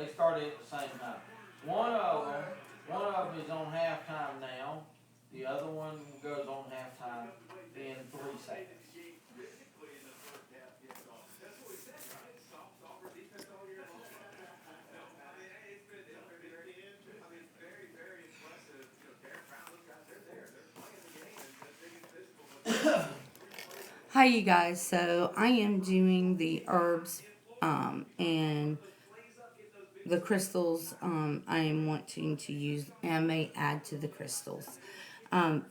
they started at the same time. One of them is on halftime now. The other one goes on halftime in 3 seconds. Hi, you guys. So I am doing the herbs and the crystals. I am wanting to use, and I may add to the crystals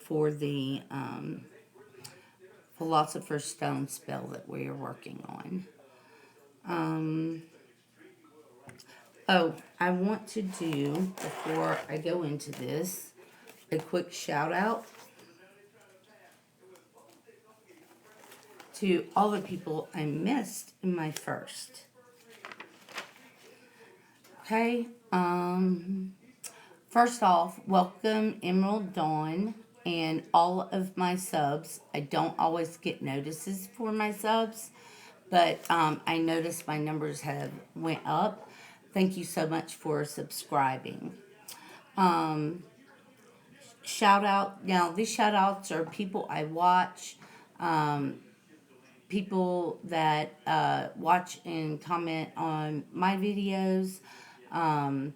for the Philosopher's Stone spell that we are working on. Um, oh, I want to do, before I go into this, a quick shout out to all the people I missed in my first. Okay. First off, welcome Emerald Dawn and all of my subs. I don't always get notices for my subs, but I noticed my numbers have went up. Thank you so much for subscribing. Um, Shout out. Now, these shout outs are people I watch, um, people that watch and comment on my videos. Um,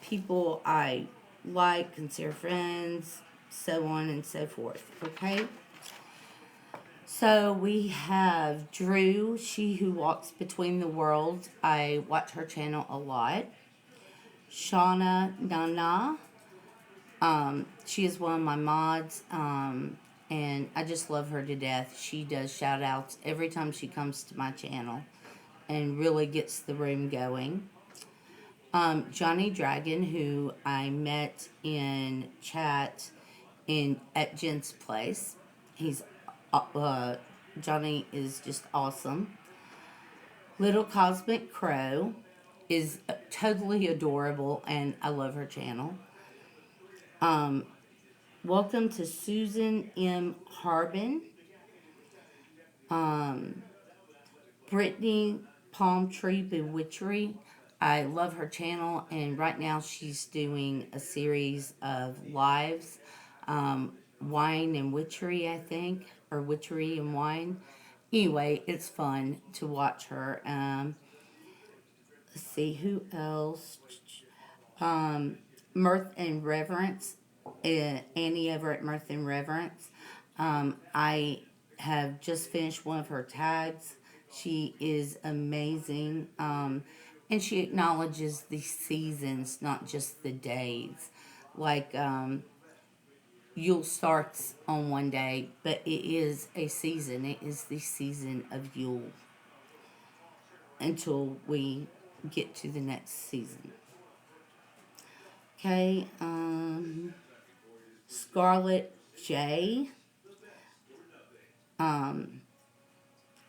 People I like, consider friends, so on and so forth. Okay? So we have Drew, She Who Walks Between the Worlds. I watch her channel a lot. Shauna Nana. She is one of my mods. And I just love her to death. She does shout outs every time she comes to my channel and really gets the room going. Johnny Dragon, who I met in chat at Jen's place. He's Johnny is just awesome. Little Cosmic Crow is totally adorable, and I love her channel. Welcome to Susan M. Harbin. Brittany Palm Tree Bewitchery. I love her channel, and right now she's doing a series of lives, wine and witchery, I think, or witchery and wine. Anyway, it's fun to watch her. Let's see who else. Mirth and Reverence, Annie over at Mirth and Reverence. I have just finished one of her tags. She is amazing. And she acknowledges the seasons, not just the days. Like, Yule starts on one day, but it is a season. It is the season of Yule until we get to the next season. Okay, Scarlett J.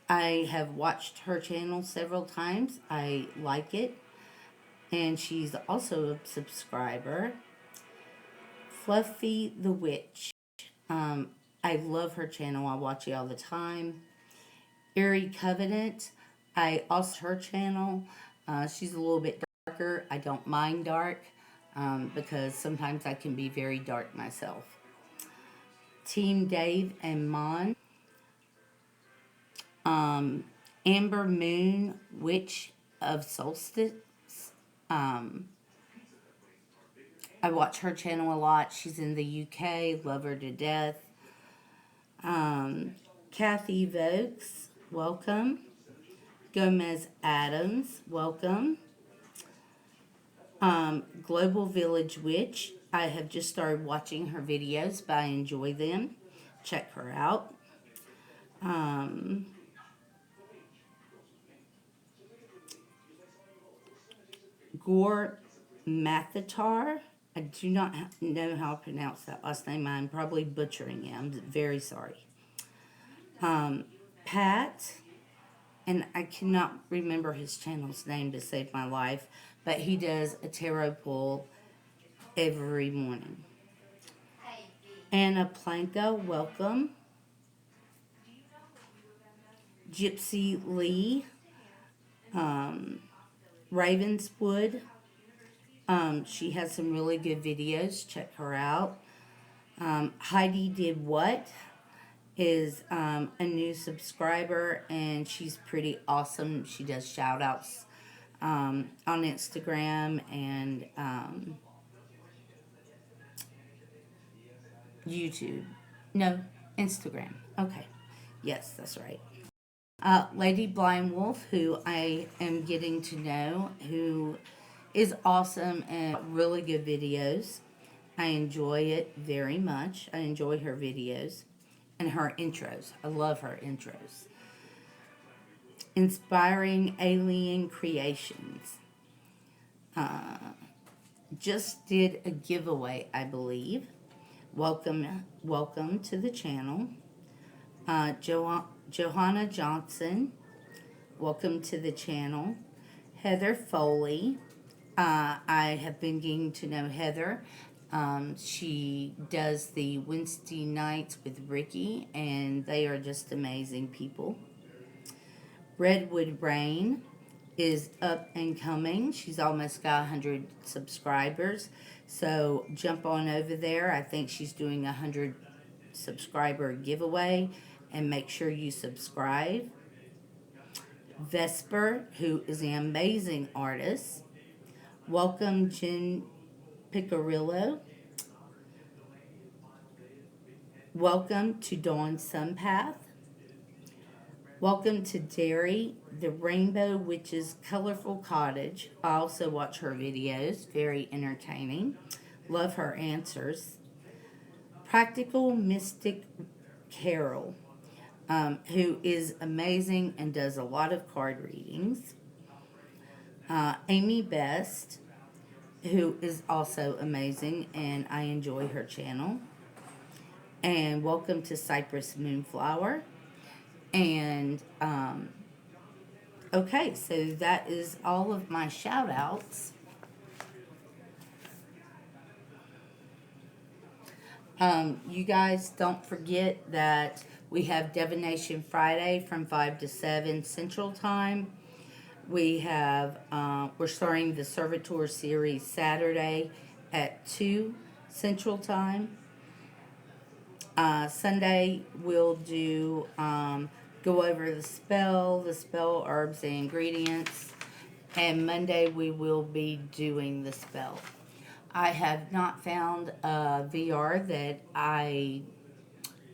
I have watched her channel several times. I like it. And she's also a subscriber. Fluffy the Witch. I love her channel. I watch it all the time. Eerie Covenant. I also her channel. She's a little bit darker. I don't mind dark because sometimes I can be very dark myself. Team Dave and Mon. Amber Moon, Witch of Solstice. Um, I watch her channel a lot. She's in the UK. Love her to death. Kathy Vokes, welcome. Gomez Adams, welcome. Global Village Witch. I have just started watching her videos, but I enjoy them. Check her out. Gore Mathatar. I do not know how to pronounce that last name. I'm probably butchering it. I'm very sorry. Pat, and I cannot remember his channel's name to save my life, but he does a tarot pull every morning. Anna Planka, welcome. Gypsy Lee, Ravenswood. She has some really good videos. Check her out. Heidi Did What is a new subscriber, and she's pretty awesome. She does shout outs on Instagram and YouTube. No, Instagram. Okay. Yes, that's right. Lady Blind Wolf, who I am getting to know, who is awesome and really good videos. I enjoy it very much. I enjoy her videos and her intros. I love her intros. Inspiring Alien Creations. Just did a giveaway, I believe. Welcome to the channel. Johanna Johnson, welcome to the channel. Heather Foley, I have been getting to know Heather. She does the Wednesday nights with Ricky, and they are just amazing people. Redwood Rain is up and coming. She's almost got 100 subscribers, so jump on over there. I think she's doing a 100 subscriber giveaway, and make sure you subscribe. Vesper, who is an amazing artist. Welcome, Jen Picarillo. Welcome to Dawn Sunpath. Welcome to Derry, the Rainbow Witch's Colorful Cottage. I also watch her videos, very entertaining. Love her answers. Practical Mystic Carol, who is amazing and does a lot of card readings. Amy Best, who is also amazing, and I enjoy her channel. And welcome to Cypress Moonflower. And, okay, so that is all of my shout outs. You guys don't forget that we have Divination Friday from 5 to 7 Central Time. We have, we're starting the Servitor series Saturday at 2 Central Time. Sunday we'll do, go over the spell herbs and ingredients. And Monday we will be doing the spell. I have not found a VR that I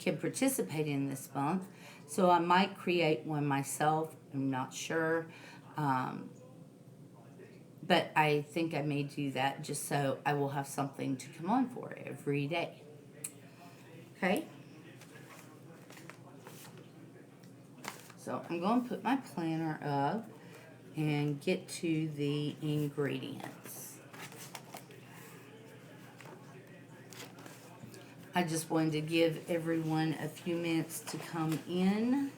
can participate in this month, so I might create one myself. I'm not sure. But I think I may do that just so I will have something to come on for every day. Okay? So I'm going to put my planner up and get to the ingredients. I just wanted to give everyone a few minutes to come in.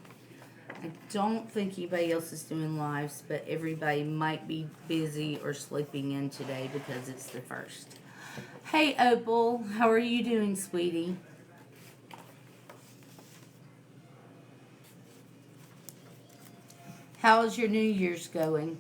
I don't think anybody else is doing lives, but everybody might be busy or sleeping in today because it's the 1st. Hey, Opal, how are you doing, sweetie? How's your New Year's going?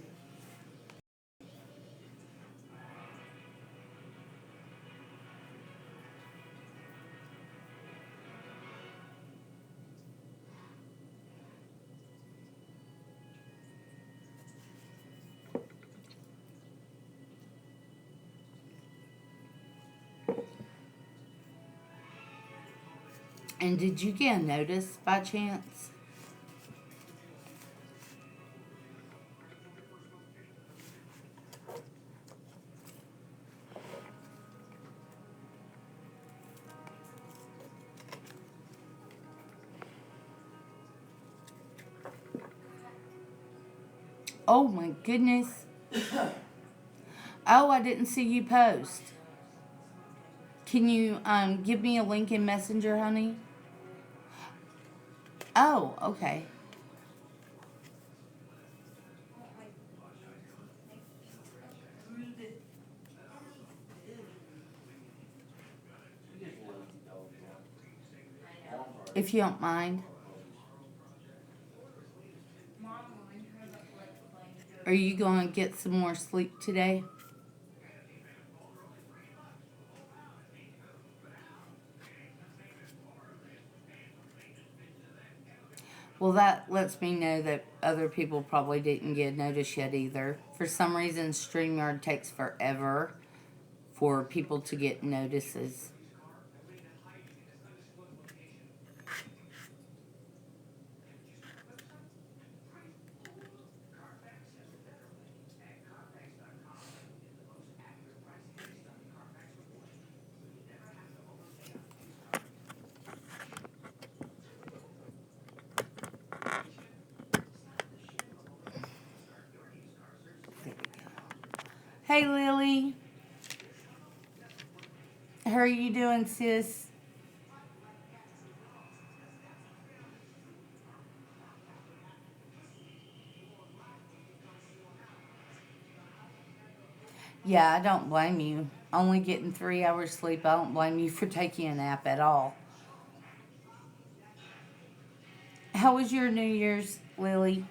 And did you get a notice by chance? Oh my goodness. Oh, I didn't see you post. Can you give me a link in Messenger, honey? Oh, okay. If you don't mind. Are you going to get some more sleep today? Well, that lets me know that other people probably didn't get notice yet either. For some reason, StreamYard takes forever for people to get notices. Hey, Lily. How are you doing, sis? Yeah, I don't blame you. Only getting 3 hours sleep, I don't blame you for taking a nap at all. How was your New Year's, Lily?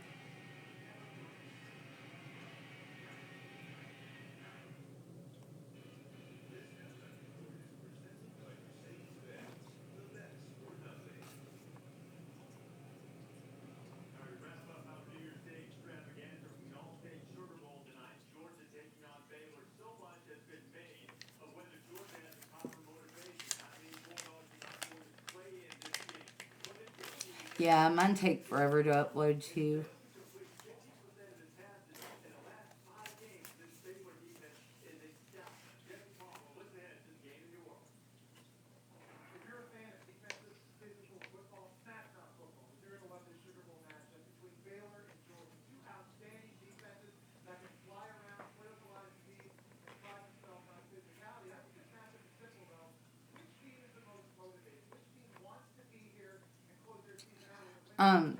Yeah, mine take forever to upload too. Um,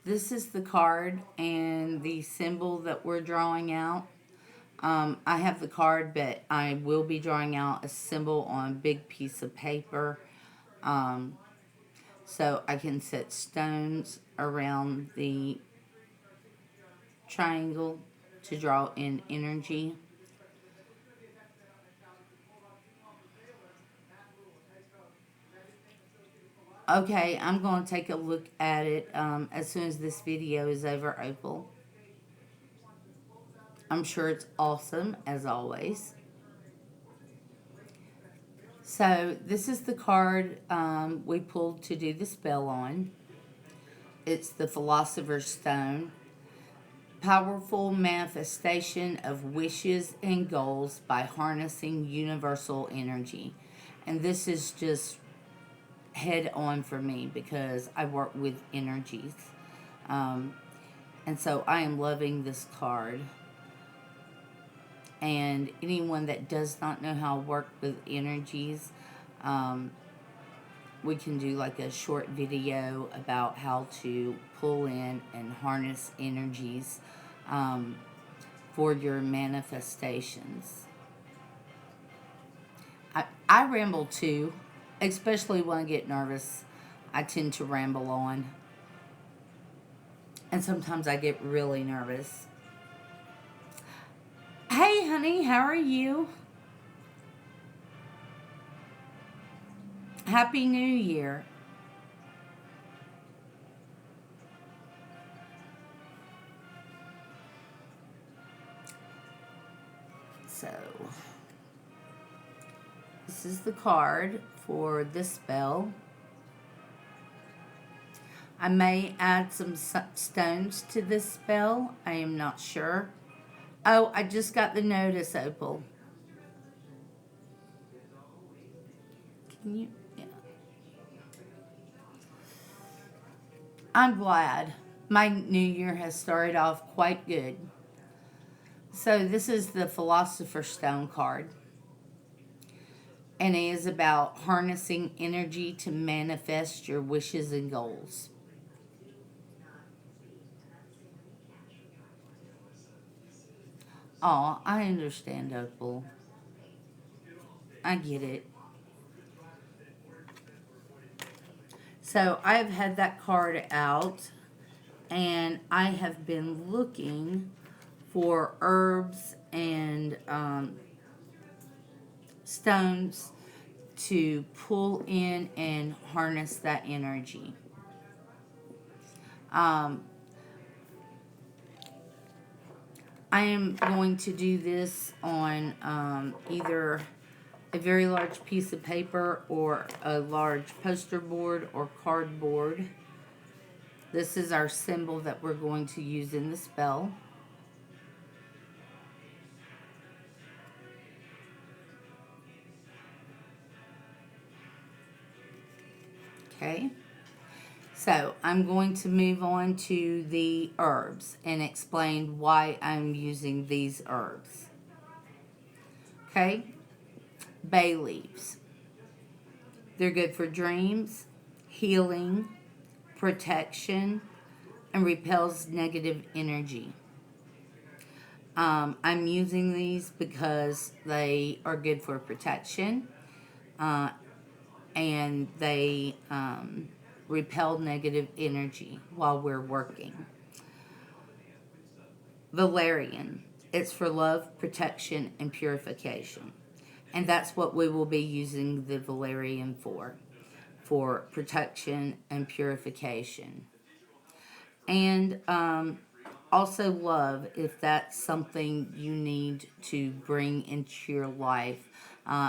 this is the card and the symbol that we're drawing out. I have the card, but I will be drawing out a symbol on a big piece of paper. So I can set stones around the triangle to draw in energy. Okay, I'm going to take a look at it as soon as this video is over, Opal. I'm sure it's awesome, as always. So, this is the card we pulled to do the spell on. It's the Philosopher's Stone. Powerful manifestation of wishes and goals by harnessing universal energy. And this is just head on for me because I work with energies. And so I am loving this card. And anyone that does not know how to work with energies, we can do like a short video about how to pull in and harness energies for your manifestations. I ramble too, especially when I get nervous. I tend to ramble on. And sometimes I get really nervous. Hey, honey, how are you? Happy New Year. So, this is the card for this spell. I may add some stones to this spell. I am not sure. Oh, I just got the notice, Opal. Can you? Yeah. I'm glad. My new year has started off quite good. So this is the Philosopher's Stone card. And it is about harnessing energy to manifest your wishes and goals. Oh, I understand, Opal. I get it. So I've had that card out and I have been looking for herbs and stones to pull in and harness that energy. Um, I am going to do this on either a very large piece of paper or a large poster board or cardboard. This is our symbol that we're going to use in the spell. Okay. So I'm going to move on to the herbs and explain why I'm using these herbs. Okay. Bay leaves. They're good for dreams, healing, protection, and repels negative energy. I'm using these because they are good for protection, and they repel negative energy while we're working. Valerian. It's for love, protection, and purification. And that's what we will be using the valerian for protection and purification. And also love, if that's something you need to bring into your life,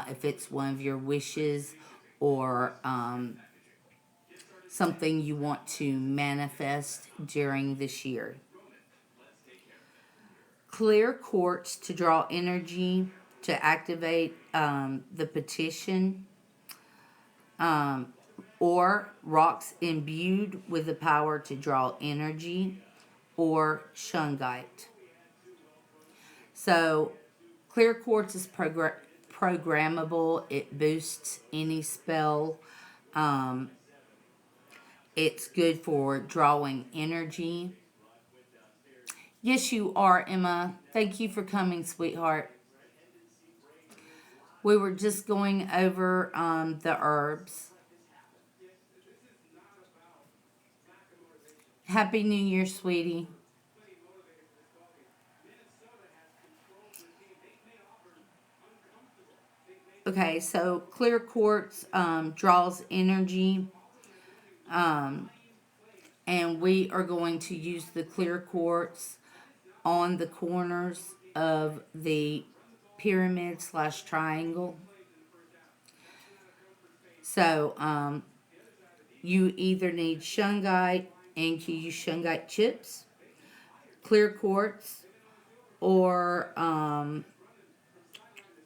if it's one of your wishes or something you want to manifest during this year. Clear quartz to draw energy, to activate the petition, or rocks imbued with the power to draw energy, or shungite. So, clear quartz is programmable. It boosts any spell. It's good for drawing energy. Yes, you are, Emma. Thank you for coming, sweetheart. We were just going over the herbs. Happy New Year, sweetie. Okay, so clear quartz draws energy. And we are going to use the clear quartz on the corners of the pyramid / triangle. So you either need shungite, and you use shungite chips, clear quartz, or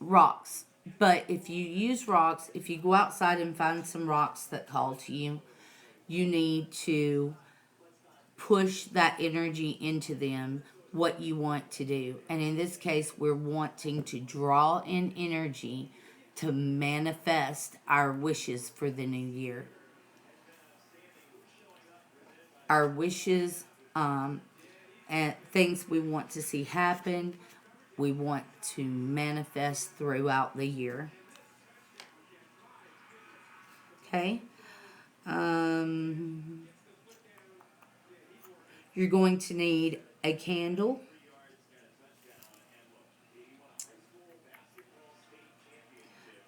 rocks. But if you use rocks, if you go outside and find some rocks that call to you, you need to push that energy into them, what you want to do. And in this case, we're wanting to draw in energy to manifest our wishes for the new year. Our wishes and things we want to see happen, we want to manifest throughout the year. Okay? You're going to need a candle.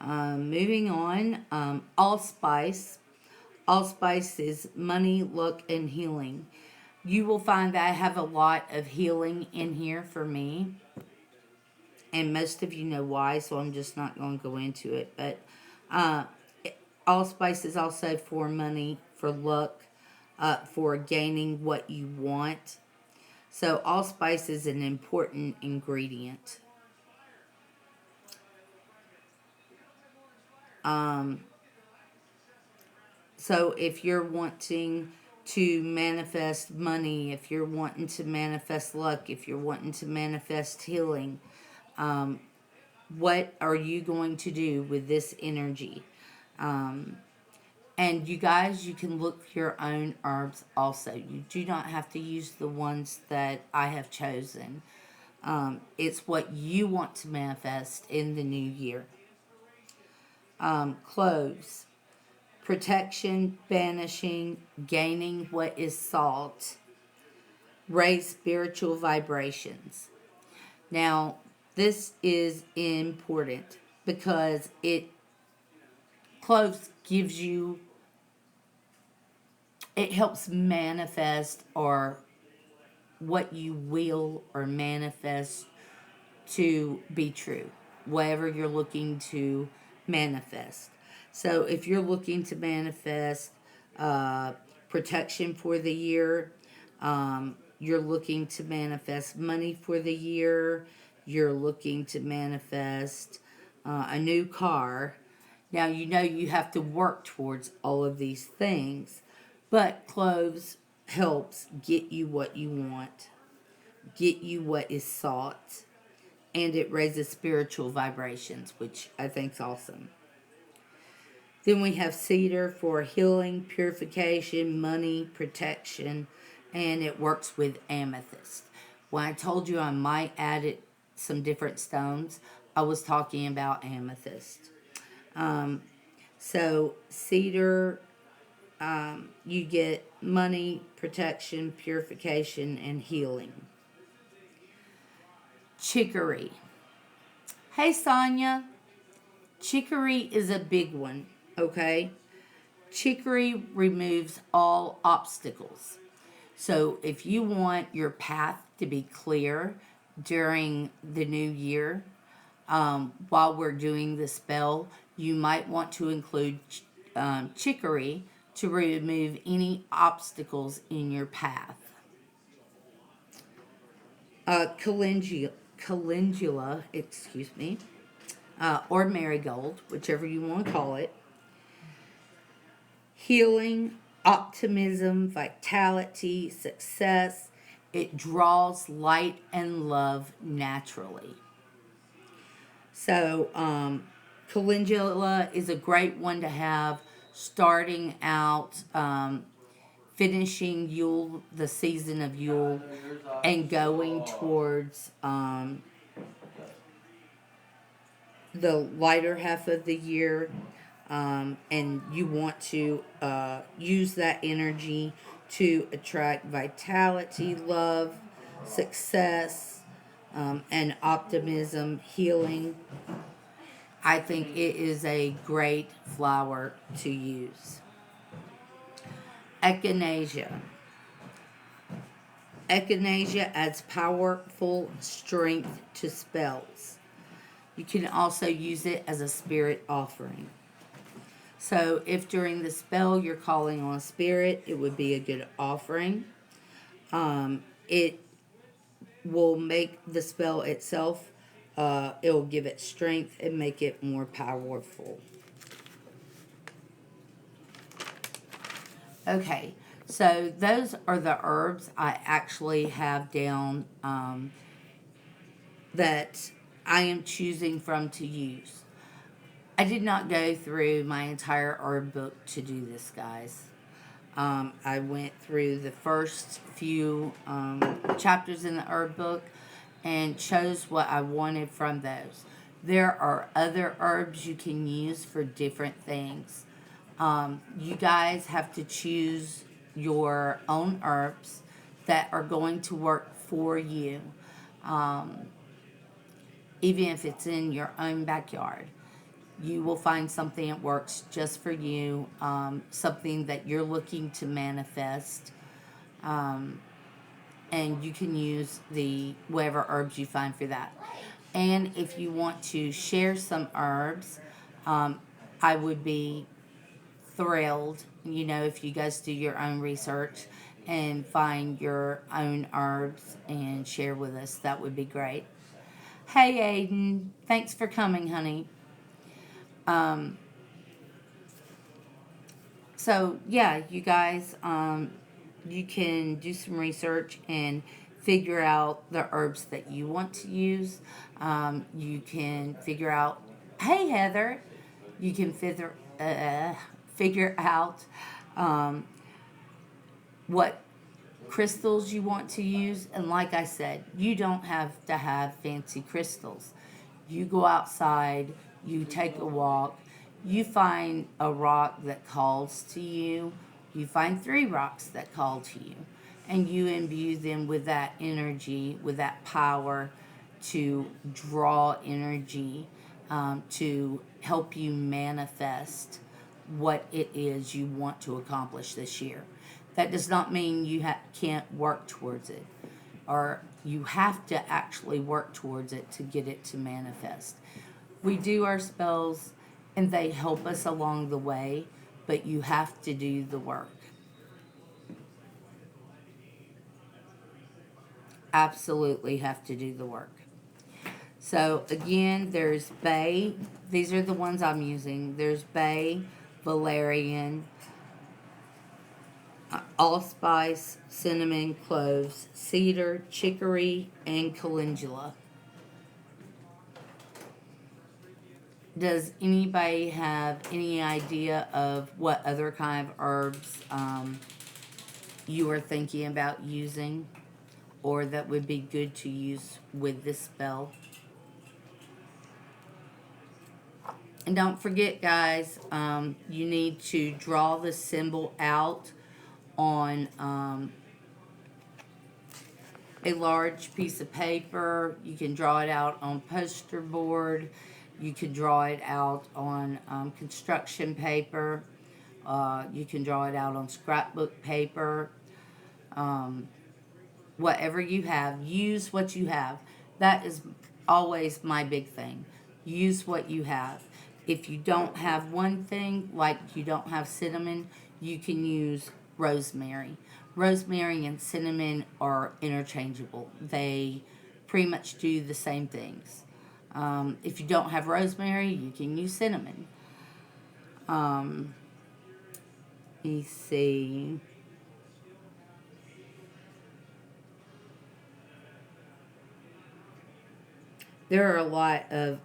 Moving on, allspice. Allspice is money, luck, and healing. You will find that I have a lot of healing in here for me. And most of you know why, so I'm just not going to go into it. But allspice is also for money, for luck, for gaining what you want. So allspice is an important ingredient. So if you're wanting to manifest money, if you're wanting to manifest luck, if you're wanting to manifest healing, what are you going to do with this energy? And you guys, you can look for your own herbs also. You do not have to use the ones that I have chosen. It's what you want to manifest in the new year. Cloves. Protection, banishing, gaining what is sought. raise spiritual vibrations. Now, this is important because cloves gives you, it helps manifest or what you will or manifest to be true, whatever you're looking to manifest. So if you're looking to manifest protection for the year, you're looking to manifest money for the year, you're looking to manifest a new car. Now, you know you have to work towards all of these things, but cloves helps get you what you want, get you what is sought, and it raises spiritual vibrations, which I think is awesome. Then we have cedar for healing, purification, money, protection, and it works with amethyst. When I told you I might add some different stones, I was talking about amethyst. So cedar, you get money, protection, purification, and healing. Chicory. Hey, Sonia. Chicory is a big one, okay? Chicory removes all obstacles. So if you want your path to be clear during the new year, while we're doing the spell, you might want to include chicory to remove any obstacles in your path. Calendula, or marigold, whichever you want to call it. Healing, optimism, vitality, success. It draws light and love naturally. So, calendula is a great one to have starting out, finishing Yule, the season of Yule, and going towards the lighter half of the year. And you want to use that energy to attract vitality, love, success, and optimism, healing. I think it is a great flower to use. Echinacea. Echinacea adds powerful strength to spells. You can also use it as a spirit offering. So if during the spell you're calling on a spirit, it would be a good offering. It will make the spell itself, it will give it strength and make it more powerful. Okay, so those are the herbs I actually have down that I am choosing from to use. I did not go through my entire herb book to do this, guys. I went through the first few chapters in the herb book and chose what I wanted from those. There are other herbs you can use for different things. You guys have to choose your own herbs that are going to work for you, even if it's in your own backyard. You will find something that works just for you, something that you're looking to manifest, and you can use whatever herbs you find for that. And if you want to share some herbs, I would be thrilled, if you guys do your own research and find your own herbs and share with us. That would be great. Hey, Aiden. Thanks for coming, honey. So yeah, you guys, you can do some research and figure out the herbs that you want to use. You can figure out, hey Heather, you can figure out what crystals you want to use. And like I said, you don't have to have fancy crystals. You go outside, you take a walk, you find a rock that calls to you, you find 3 rocks that call to you, and you imbue them with that energy, with that power to draw energy, to help you manifest what it is you want to accomplish this year. That does not mean you can't work towards it, or you have to actually work towards it to get it to manifest. We do our spells and they help us along the way, but you have to do the work. Absolutely have to do the work. So again, there's bay. These are the ones I'm using. There's bay, valerian, allspice, cinnamon, cloves, cedar, chicory, and calendula. Does anybody have any idea of what other kind of herbs you are thinking about using, or that would be good to use with this spell? And don't forget, guys, you need to draw the symbol out on a large piece of paper. You can draw it out on poster board. You can draw it out on construction paper. You can draw it out on scrapbook paper. Whatever you have, use what you have. That is always my big thing. Use what you have. If you don't have one thing, like you don't have cinnamon, you can use rosemary. Rosemary and cinnamon are interchangeable. They pretty much do the same things. If you don't have rosemary, you can use cinnamon. Let me see. There are a lot of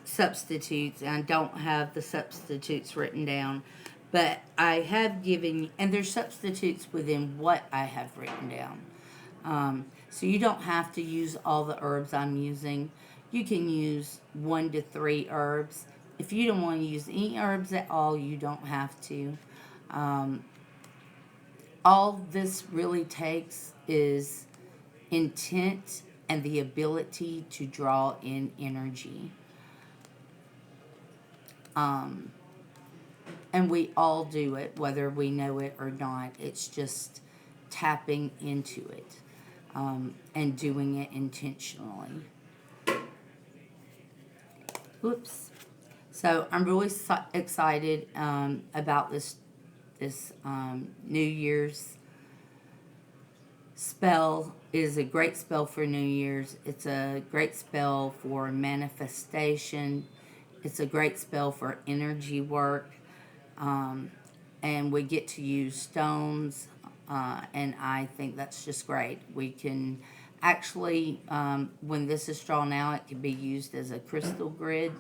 substitutes, and I don't have the substitutes written down, but I have given, and there's substitutes within what I have written down. So you don't have to use all the herbs I'm using. You can use 1 to 3 herbs. If you don't want to use any herbs at all, you don't have to. All this really takes is intent and the ability to draw in energy. And we all do it, whether we know it or not. It's just tapping into it and doing it intentionally. Whoops. So I'm really excited about this New Year's spell. It is a great spell for New Year's. It's a great spell for manifestation. It's a great spell for energy work. And we get to use stones, and I think that's just great. We can actually, when this is drawn out, it can be used as a crystal grid,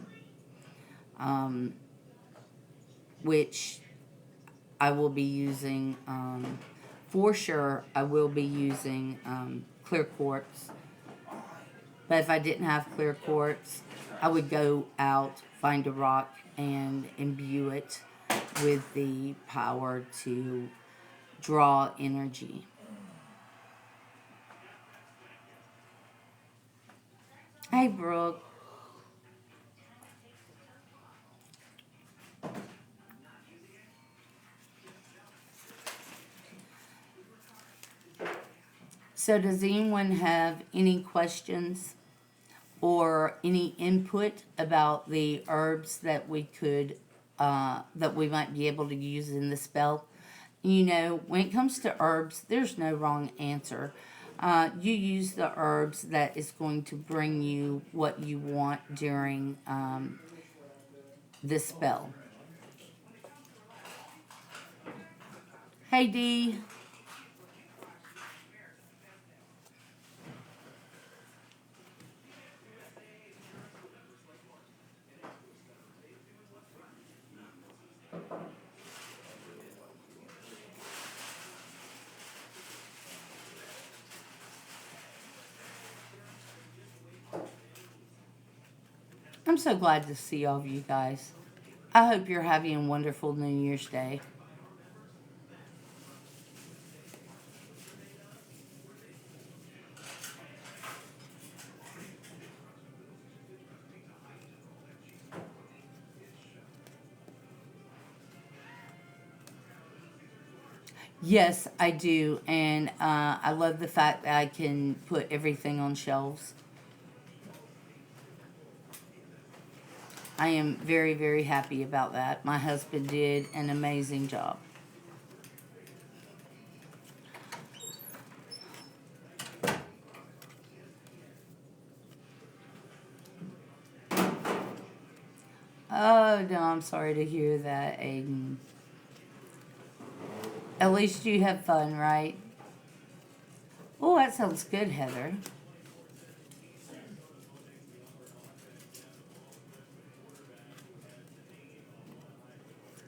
which I will be using, for sure, I will be using clear quartz. But if I didn't have clear quartz, I would go out, find a rock, and imbue it with the power to draw energy. Hey, Brooke. So does anyone have any questions or any input about the herbs that we could, that we might be able to use in the spell? You know, when it comes to herbs, there's no wrong answer. You use the herbs that is going to bring you what you want during this spell. Hey, Dee. I'm so glad to see all of you guys. I hope you're having a wonderful New Year's Day. Yes, I do, and I love the fact that I can put everything on shelves. I am very, very happy about that. My husband did an amazing job. Oh, no, I'm sorry to hear that, Aiden. At least you have fun, right? Oh, that sounds good, Heather.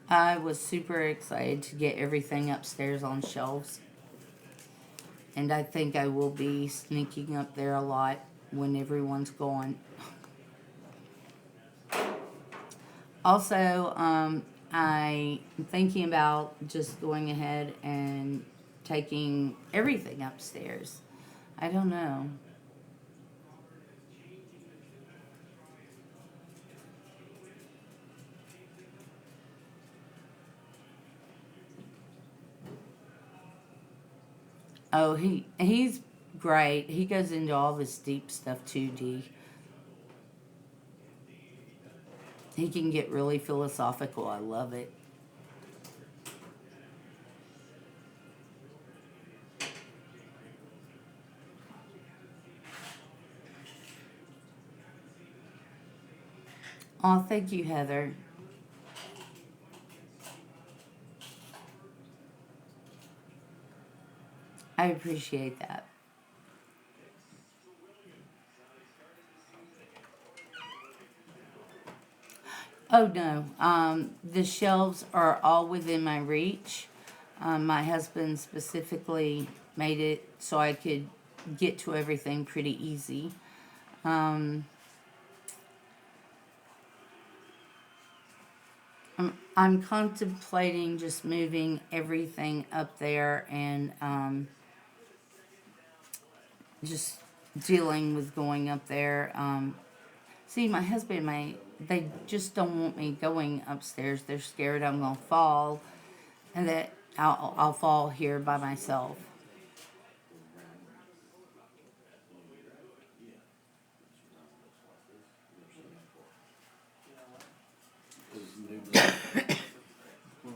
I was super excited to get everything upstairs on shelves. And I think I will be sneaking up there a lot when everyone's gone. Also, I'm thinking about just going ahead and taking everything upstairs. I don't know. Oh, he's great. He goes into all this deep stuff too, D. He can get really philosophical. I love it. Oh, thank you, Heather. I appreciate that. Oh no, the shelves are all within my reach. My husband specifically made it so I could get to everything pretty easy. Um, I'm contemplating just moving everything up there and just dealing with going up there. See, my husband and they just don't want me going upstairs. They're scared I'm gonna fall and that I'll fall here by myself.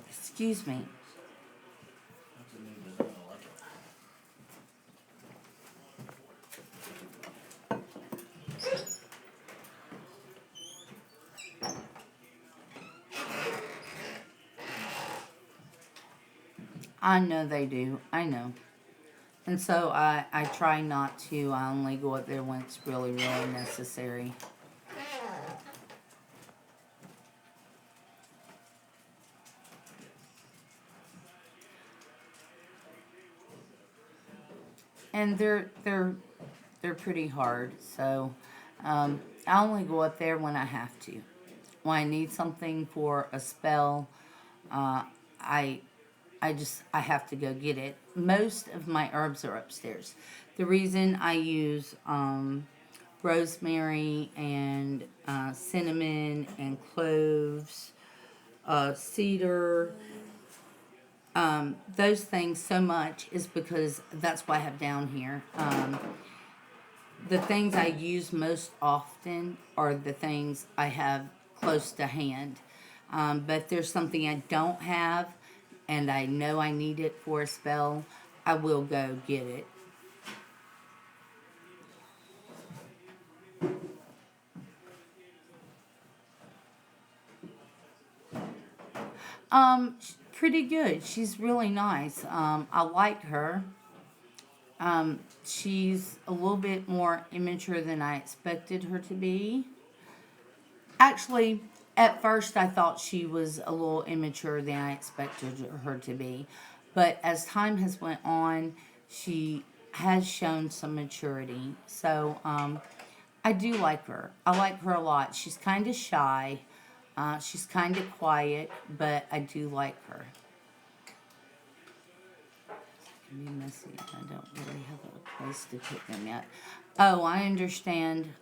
Excuse me. I know they do. I know. And so I try not to. I only go up there when it's really, really necessary. And they're pretty hard. So I only go up there when I have to. When I need something for a spell, uh, I I have to go get it. Most of my herbs are upstairs. The reason I use rosemary and cinnamon and cloves, cedar, those things so much is because that's what I have down here. The things I use most often are the things I have close to hand. But if there's something I don't have and I know I need it for a spell, I will go get it. Pretty good. She's really nice. I like her. She's a little bit more immature than I expected her to be. Actually, at first I thought she was a little immature than I expected her to be. But as time has went on, she has shown some maturity. So, I do like her. I like her a lot. She's kind of shy. She's kind of quiet, but I do like her. Can be messy. I don't really have a place to put them yet. Oh, I understand.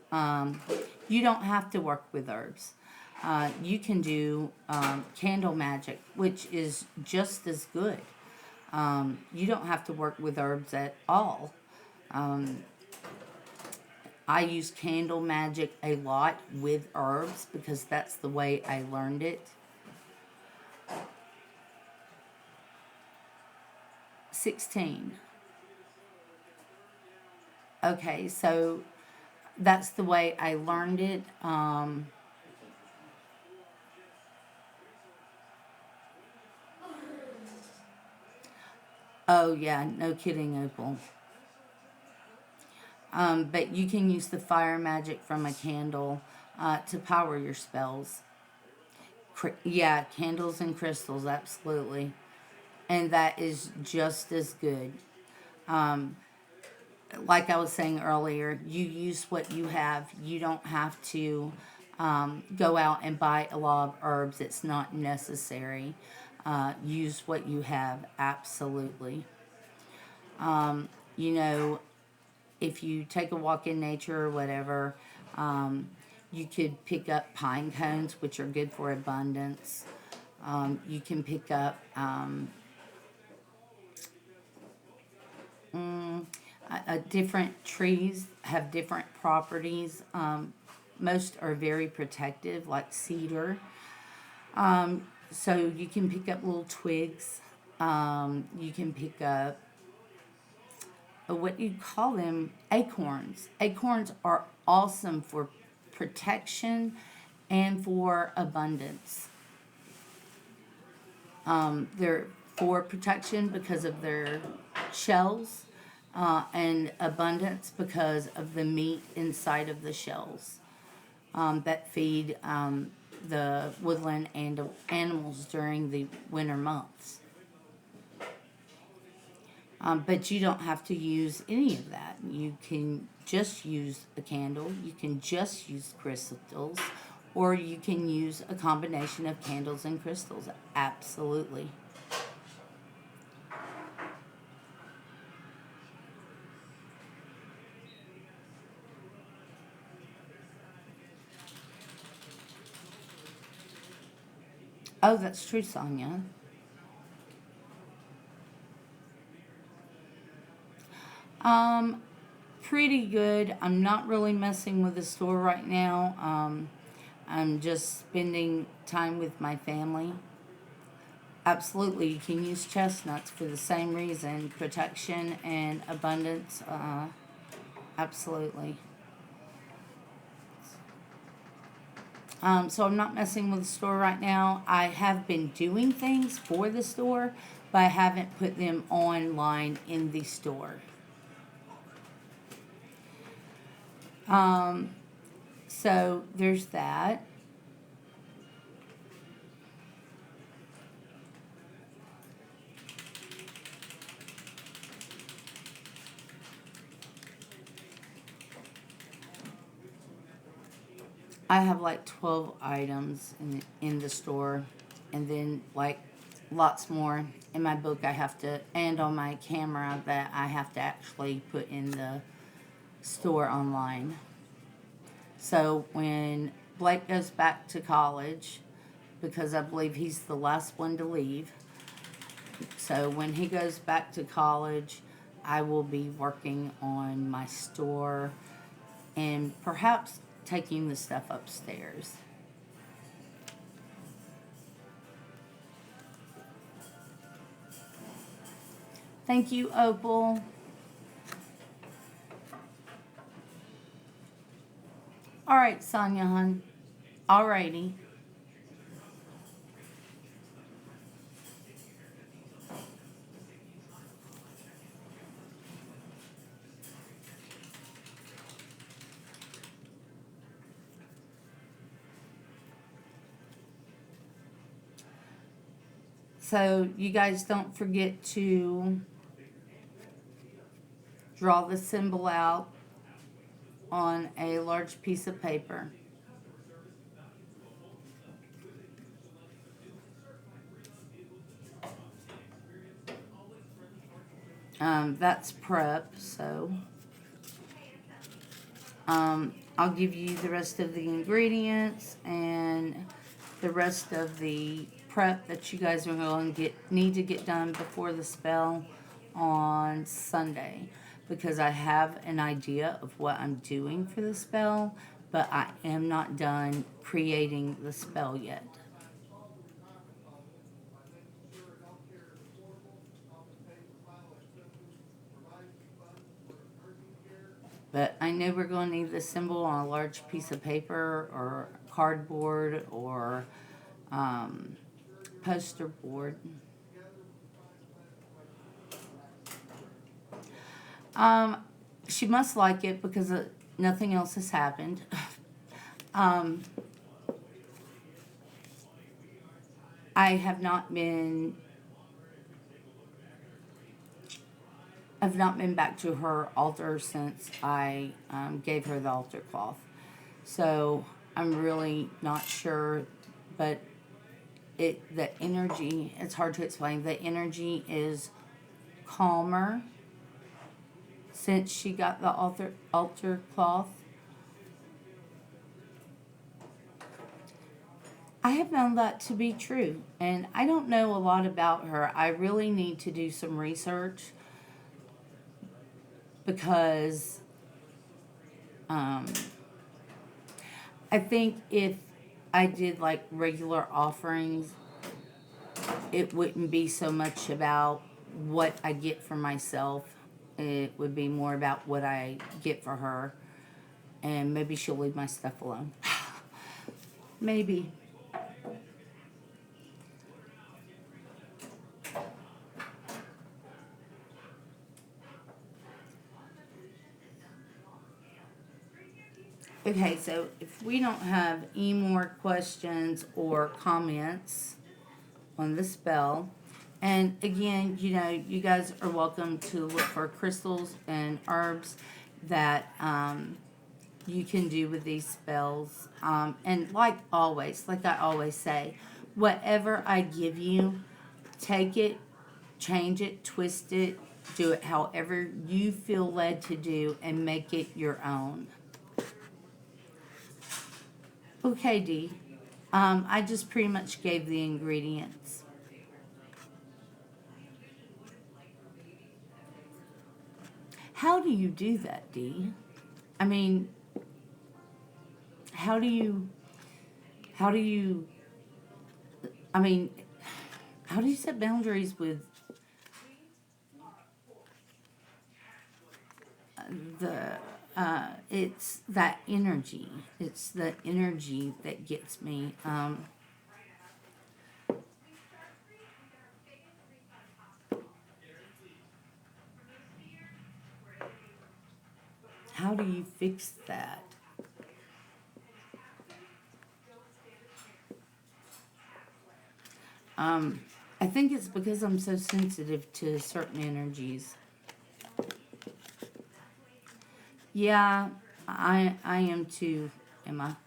You don't have to work with herbs. You can do candle magic, which is just as good. You don't have to work with herbs at all. I use candle magic a lot with herbs because that's the way I learned it. 16. Okay, so that's the way I learned it. Oh yeah, no kidding, Opal. But you can use the fire magic from a candle to power your spells. Yeah, candles and crystals, absolutely. And that is just as good. Like I was saying earlier, you use what you have. You don't have to go out and buy a lot of herbs. It's not necessary. Use what you have, absolutely. You know, if you take a walk in nature or whatever, you could pick up pine cones, which are good for abundance. You can pick up different trees have different properties. Most are very protective, like cedar. So you can pick up little twigs. You can pick up what you call them, acorns. Acorns are awesome for protection and for abundance. They're for protection because of their shells, and abundance because of the meat inside of the shells that feed the woodland and animals during the winter months. But you don't have to use any of that. You can just use a candle. You can just use crystals. Or you can use a combination of candles and crystals. Absolutely. Oh, that's true, Sonia. Pretty good. I'm not really messing with the store right now. I'm just spending time with my family. Absolutely, you can use chestnuts for the same reason, protection and abundance. Absolutely. So I'm not messing with the store right now. I have been doing things for the store, but I haven't put them online in the store. So there's that. I have like 12 items in the store, and then like lots more in my book I have to, and on my camera that I have to actually put in the store online. So when Blake goes back to college, because I believe he's the last one to leave, so when he goes back to college, I will be working on my store and perhaps taking the stuff upstairs. Thank you, Opal. All right, Sonia, hon. Alrighty. So you guys don't forget to draw the symbol out on a large piece of paper. That's prep, so I'll give you the rest of the ingredients and the rest of the prep that you guys are going to need to get done before the spell on Sunday, because I have an idea of what I'm doing for the spell, but I am not done creating the spell yet. But I know we're going to need the symbol on a large piece of paper or cardboard or poster board. She must like it because nothing else has happened. I have not been. I've not been back to her altar since I gave her the altar cloth. So I'm really not sure, but the energy, it's hard to explain. The energy is calmer since she got the altar cloth. I have found that to be true, and I don't know a lot about her. I really need to do some research because I think if I did like regular offerings, it wouldn't be so much about what I get for myself. It would be more about what I get for her, and maybe she'll leave my stuff alone. Maybe. Okay, so if we don't have any more questions or comments on the spell, and again, you know, you guys are welcome to look for crystals and herbs that you can do with these spells. And like always, like I always say, whatever I give you, take it, change it, twist it, do it however you feel led to do, and make it your own. Okay, Dee. I just pretty much gave the ingredients. How do you do that, Dee? I mean, how do you, I mean, how do you set boundaries with it's that energy. It's the energy that gets me. How do you fix that? I think it's because I'm so sensitive to certain energies. Yeah, I am too, Emma.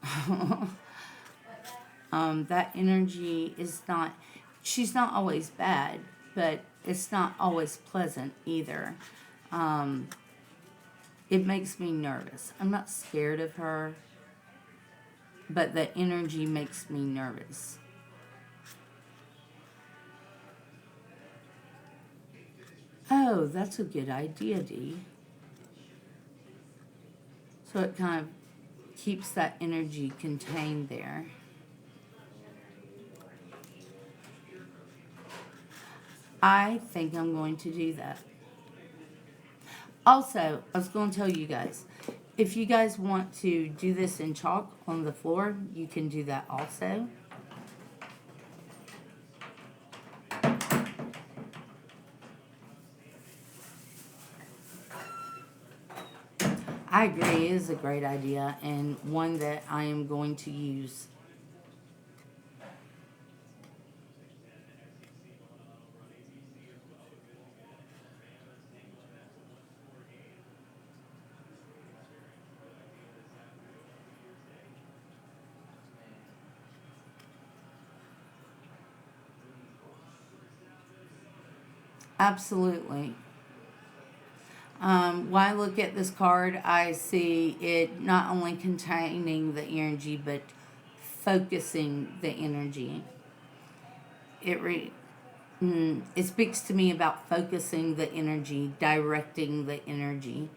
That energy is not, she's not always bad, but it's not always pleasant either. It makes me nervous. I'm not scared of her, but the energy makes me nervous. Oh, that's a good idea, Dee. So it kind of keeps that energy contained there. I think I'm going to do that. Also, I was going to tell you guys, if you guys want to do this in chalk on the floor, you can do that also. I agree, it is a great idea and one that I am going to use. Absolutely. When I look at this card, I see it not only containing the energy, but focusing the energy. it speaks to me about focusing the energy, directing the energy,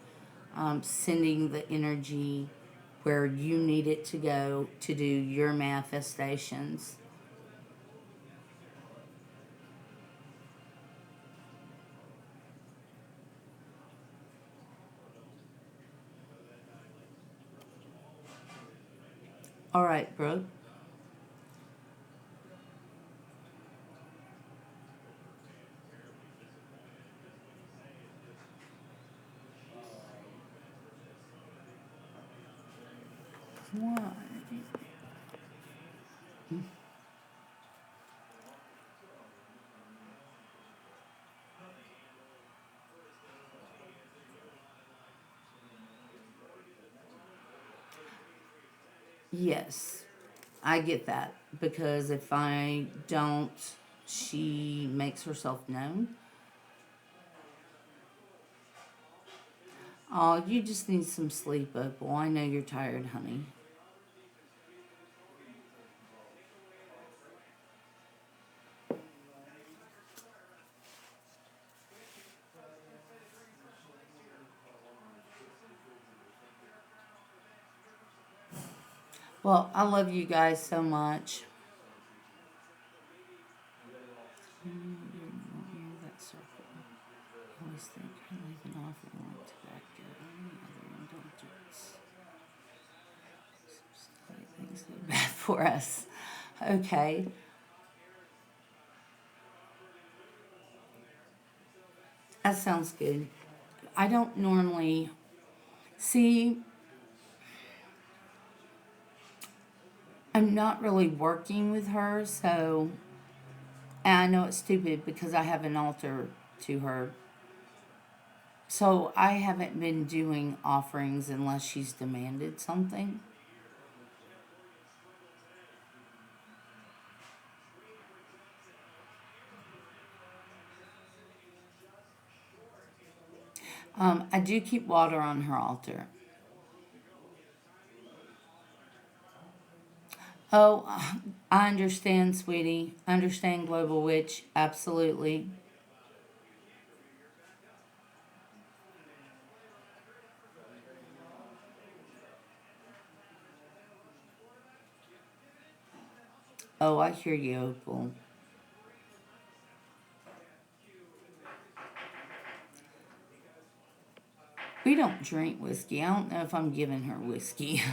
sending the energy where you need it to go to do your manifestations. All right, Brooke. Why? Yes, I get that because if I don't, she makes herself known. Oh, you just need some sleep, Opal. I know you're tired, honey. Well, I love you guys so much. That circle. I always think I leave an offering like tobacco or any other indulgence. Things that are bad for us. Okay. That sounds good. I don't normally see, I'm not really working with her, so, and I know it's stupid because I have an altar to her. So I haven't been doing offerings unless she's demanded something. I do keep water on her altar. Oh, I understand, sweetie. Understand, Global Witch. Absolutely. Oh, I hear you, Opal. We don't drink whiskey. I don't know if I'm giving her whiskey.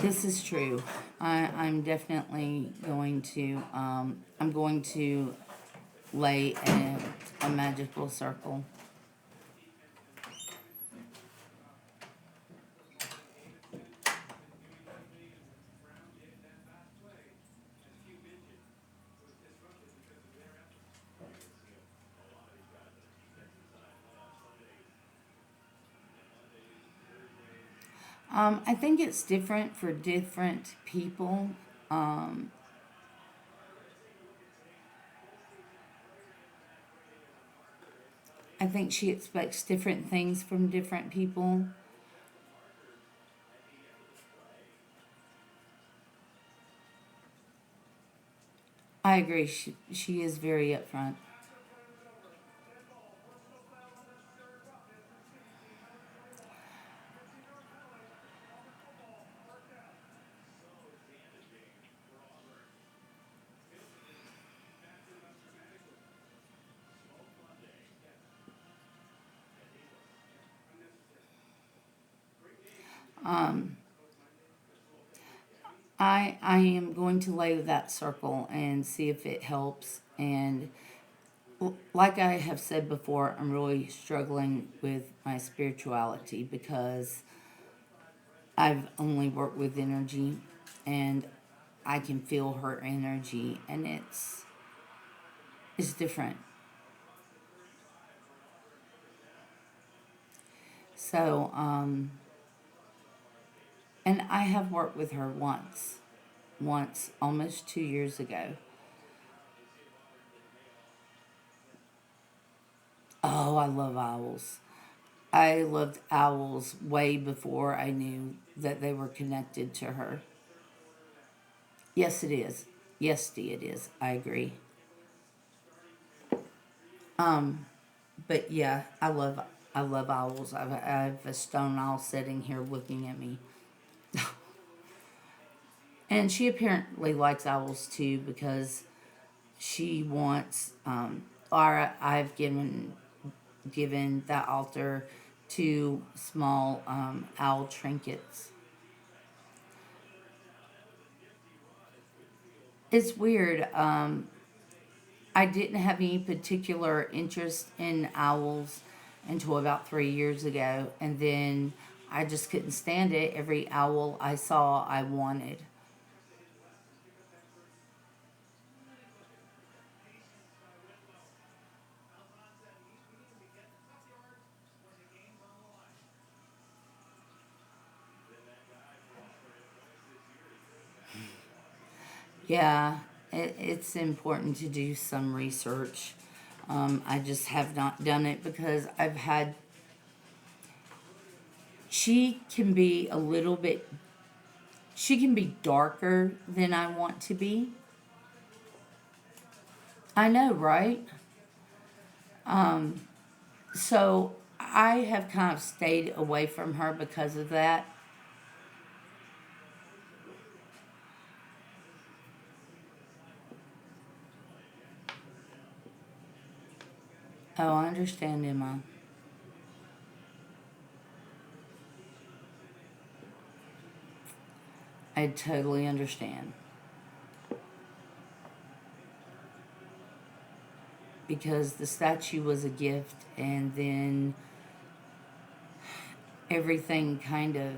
This is true. I'm definitely going to, I'm going to lay a magical circle. I think it's different for different people. Um, I think she expects different things from different people. I agree. She is very upfront. Um, I am going to lay that circle and see if it helps. And like I have said before, I'm really struggling with my spirituality because I've only worked with energy and I can feel her energy and it's different. So, and I have worked with her once almost 2 years ago. Oh, I love owls. I loved owls way before I knew that they were connected to her. Yes, it is. Yes, Dee, it is. I agree. Um, but yeah, I love owls. I have a stone owl sitting here looking at me. And she apparently likes owls too because she wants, or I've given that altar two small owl trinkets. It's weird. I didn't have any particular interest in owls until about 3 years ago, and then I just couldn't stand it. Every owl I saw, I wanted. Yeah, it's important to do some research. I just have not done it because I've had. She can be a little bit. She can be darker than I want to be. I know, right? So I have kind of stayed away from her because of that. Oh, I understand, Emma. I totally understand. Because the statue was a gift, and then everything kind of.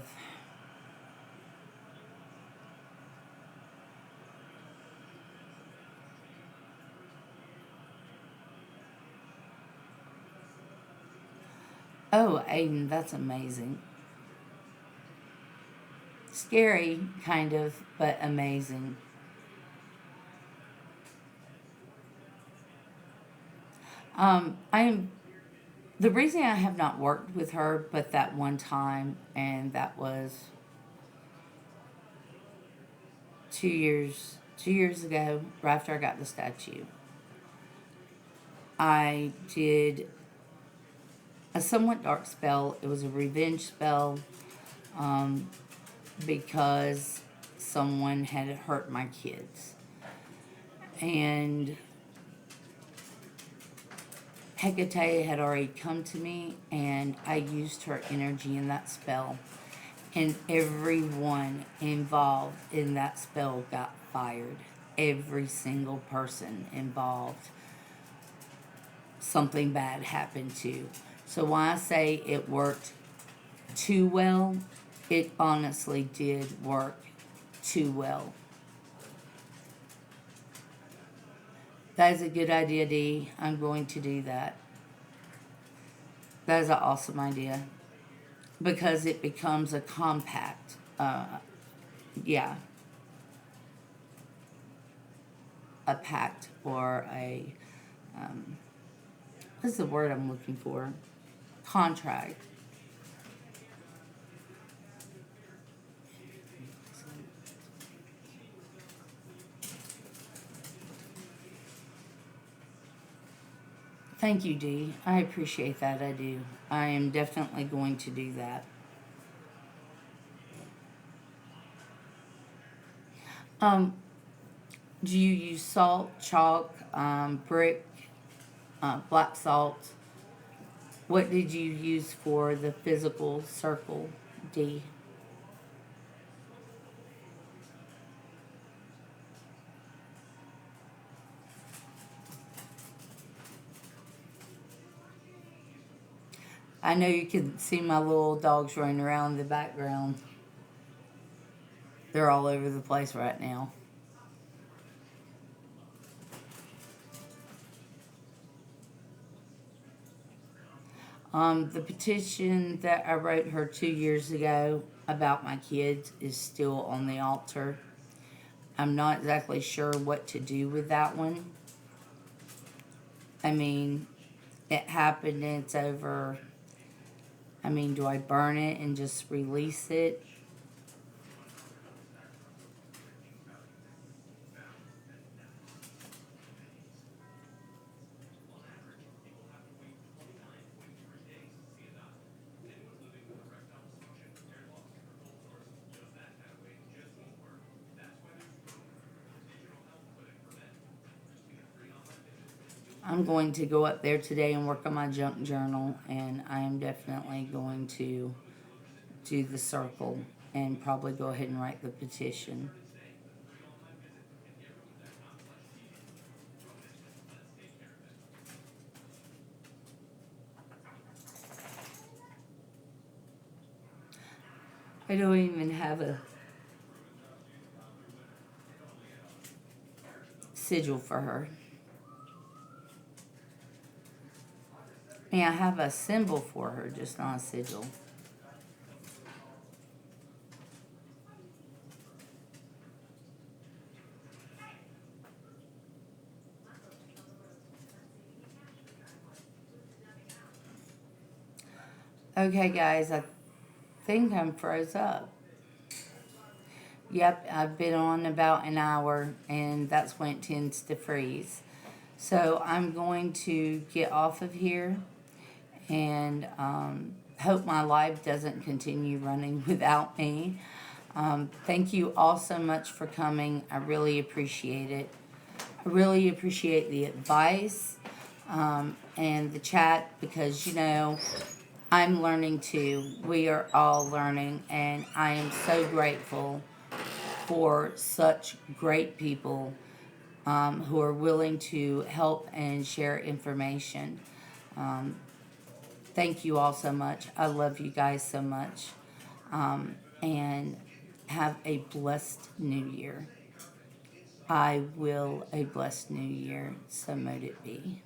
Oh, Aiden, that's amazing. Scary, kind of, but amazing. I am. The reason I have not worked with her but that one time, and that was 2 years ago, right after I got the statue. I did a somewhat dark spell. It was a revenge spell because someone had hurt my kids. And Hecate had already come to me, and I used her energy in that spell. And everyone involved in that spell got fired. Every single person involved, something bad happened to. So when I say it worked too well, it honestly did work too well. That is a good idea, Dee. I'm going to do that. That is an awesome idea. Because it becomes a compact. Yeah. A pact or a. What's the word I'm looking for? Contract. Thank you, Dee. I appreciate that. I do. I am definitely going to do that. Um, do you use salt, chalk, brick, black salt? What did you use for the physical circle, Dee? I know you can see my little dogs running around in the background. They're all over the place right now. The petition that I wrote her 2 years ago about my kids is still on the altar. I'm not exactly sure what to do with that one. I mean, it happened and it's over. I mean, do I burn it and just release it? I'm going to go up there today and work on my junk journal, and I am definitely going to do the circle and probably go ahead and write the petition. I don't even have a sigil for her. I mean, I have a symbol for her, just not a sigil. Okay, guys, I think I'm froze up. Yep, I've been on about an hour, and that's when it tends to freeze. So I'm going to get off of here and hope my live doesn't continue running without me. Thank you all so much for coming. I really appreciate it. I really appreciate the advice and the chat because, you know, I'm learning too. We are all learning, and I am so grateful for such great people who are willing to help and share information. Thank you all so much. I love you guys so much. And have a blessed new year. I will a blessed new year. So mote it be.